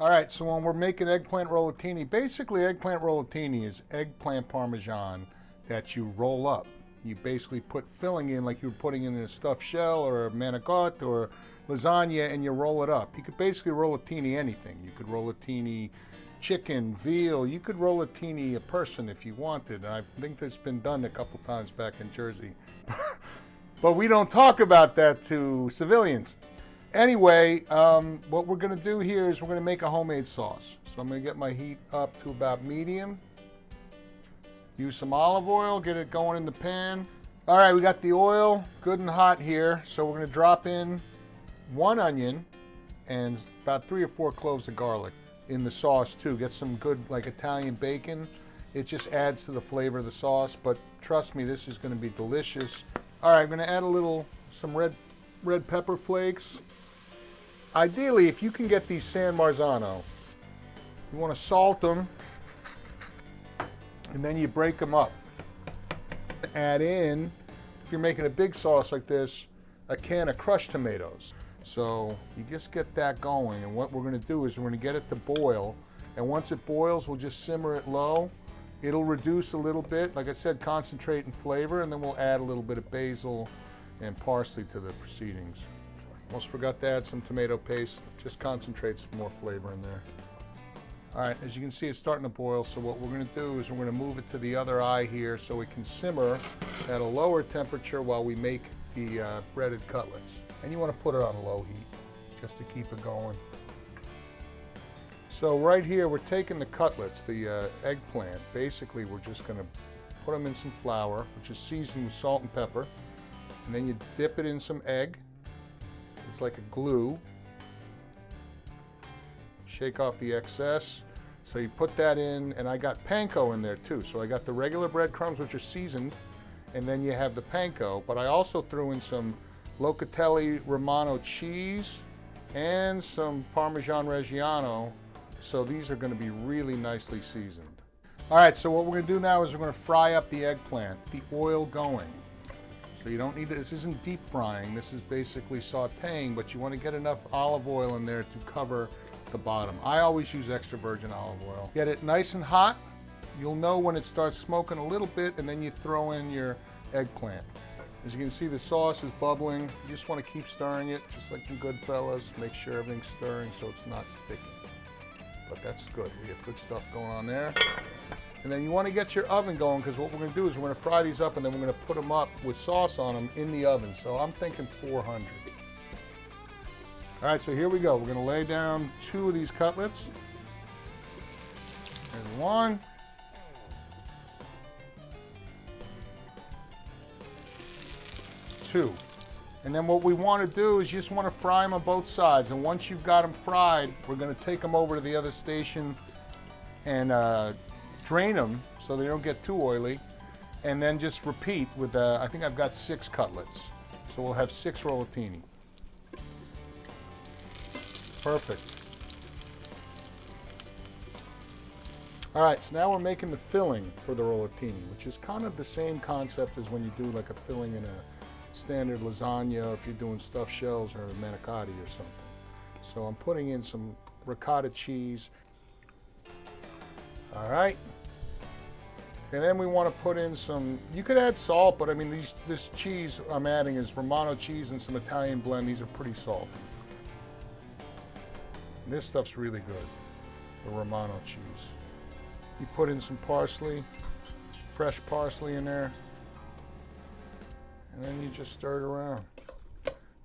All right, so when we're making eggplant rollatini, basically eggplant rollatini is eggplant parmesan that you roll up. You basically put filling in like you were putting in a stuffed shell or a manicotti or lasagna, and you roll it up. You could basically rollatini anything. You could rollatini chicken, veal. You could rollatini a person if you wanted. I think that's been done a couple times back in Jersey. But we don't talk about that to civilians. Anyway, what we're going to do here is we're going to make a homemade sauce. So I'm going to get my heat up to about medium. Use some olive oil, get it going in the pan. All right, we got the oil good and hot here. So we're going to drop in 1 onion and about 3 or 4 cloves of garlic in the sauce too. Get some good like Italian bacon. It just adds to the flavor of the sauce, but trust me, this is going to be delicious. All right, I'm going to add some red pepper flakes. Ideally, if you can get these San Marzano, you want to salt them, and then you break them up. Add in, if you're making a big sauce like this, a can of crushed tomatoes. So you just get that going, and what we're going to do is we're going to get it to boil, and once it boils, we'll just simmer it low. It'll reduce a little bit, like I said, concentrate in flavor, and then we'll add a little bit of basil and parsley to the proceedings. Almost forgot to add some tomato paste, just concentrates more flavor in there. All right, as you can see, it's starting to boil, so what we're going to do is we're going to move it to the other eye here so it can simmer at a lower temperature while we make the breaded cutlets. And you want to put it on low heat just to keep it going. So right here, we're taking the cutlets, the eggplant. Basically, we're just going to put them in some flour, which is seasoned with salt and pepper. And then you dip it in some egg. It's like a glue. Shake off the excess. So you put that in, and I got panko in there too. So I got the regular breadcrumbs, which are seasoned, and then you have the panko. But I also threw in some Locatelli Romano cheese and some Parmesan Reggiano. So these are going to be really nicely seasoned. All right, so what we're going to do now is we're going to fry up the eggplant, the oil going. So you don't need to, this isn't deep frying, this is basically sauteing, but you want to get enough olive oil in there to cover the bottom. I always use extra virgin olive oil. Get it nice and hot. You'll know when it starts smoking a little bit, and then you throw in your eggplant. As you can see, the sauce is bubbling. You just want to keep stirring it, just like in Goodfellas. Make sure everything's stirring so it's not sticking. But that's good. We have good stuff going on there. And then you want to get your oven going, because what we're going to do is we're going to fry these up, and then we're going to put them up with sauce on them in the oven. So I'm thinking 400. All right, so here we go. We're going to lay down 2 of these cutlets. There's 1. 2. And then what we want to do is you just want to fry them on both sides. And once you've got them fried, we're going to take them over to the other station and drain them so they don't get too oily. And then just repeat with, I think I've got 6 cutlets. So we'll have 6 rollatini. Perfect. All right, so now we're making the filling for the rollatini, which is kind of the same concept as when you do like a filling in a standard lasagna, or if you're doing stuffed shells or a manicotti or something. So I'm putting in some ricotta cheese. All right. And then we want to put in some, you could add salt, but I mean, this cheese I'm adding is Romano cheese and some Italian blend. These are pretty salty. And this stuff's really good, the Romano cheese. You put in some parsley, fresh parsley in there, and then you just stir it around.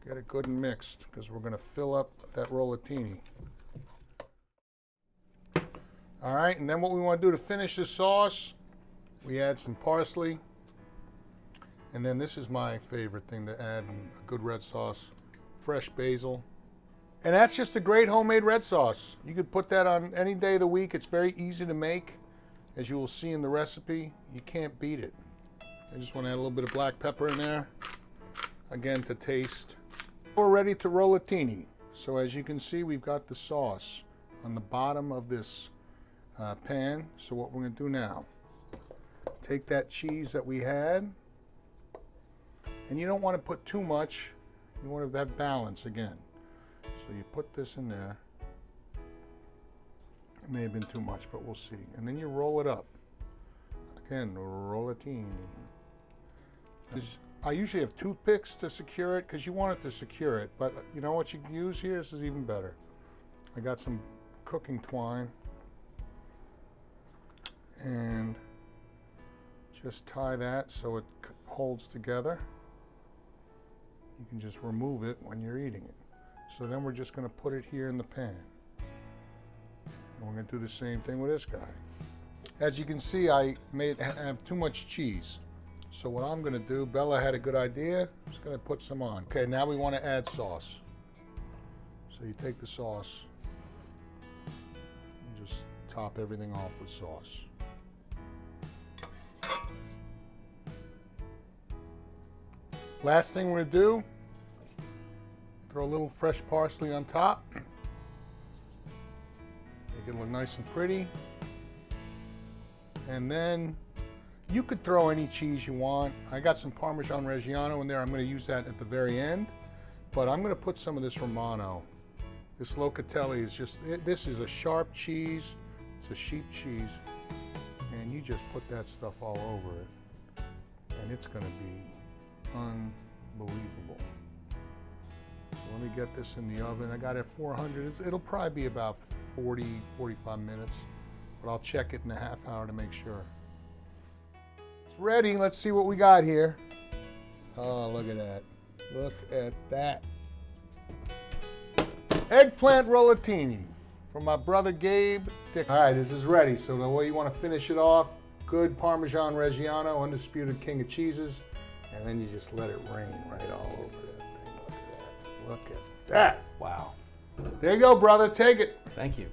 Get it good and mixed, because we're going to fill up that rollatini. All right, and then what we want to do to finish this sauce, we add some parsley, and then this is my favorite thing to add in a good red sauce, fresh basil. And that's just a great homemade red sauce. You could put that on any day of the week. It's very easy to make. As you will see in the recipe, you can't beat it. I just want to add a little bit of black pepper in there, again to taste. We're ready to rollatini. So as you can see, we've got the sauce on the bottom of this pan. So what we're going to do now, take that cheese that we had, and you don't want to put too much. You want to have balance again. So you put this in there, It may have been too much, but we'll see. And then you roll it up. Again, rollatini. I usually have toothpicks to secure it because you want it to secure it. But you know what you can use here? This is even better. I got some cooking twine. And just tie that so it holds together. You can just remove it when you're eating it. So then we're just going to put it here in the pan. And we're going to do the same thing with this guy. As you can see, I have too much cheese. So what I'm going to do, Bella had a good idea. Just going to put some on. Okay, now we want to add sauce. So you take the sauce and just top everything off with sauce. Last thing we're going to do, throw a little fresh parsley on top. Make it look nice and pretty. And then you could throw any cheese you want. I got some Parmesan Reggiano in there. I'm going to use that at the very end. But I'm going to put some of this Romano. This Locatelli is just, this is a sharp cheese. It's a sheep cheese. And you just put that stuff all over it. And it's going to be unbelievable. So let me get this in the oven. I got it at 400. It'll probably be about 40, 45 minutes, but I'll check it in a half hour to make sure. It's ready. Let's see what we got here. Oh, look at that. Look at that. Eggplant rollatini from my brother Gabe. All right, this is ready. So the way you want to finish it off, good Parmesan Reggiano, undisputed king of cheeses. And then you just let it rain right all over that thing. Look at that. Look at that. Wow. There you go, brother. Take it. Thank you.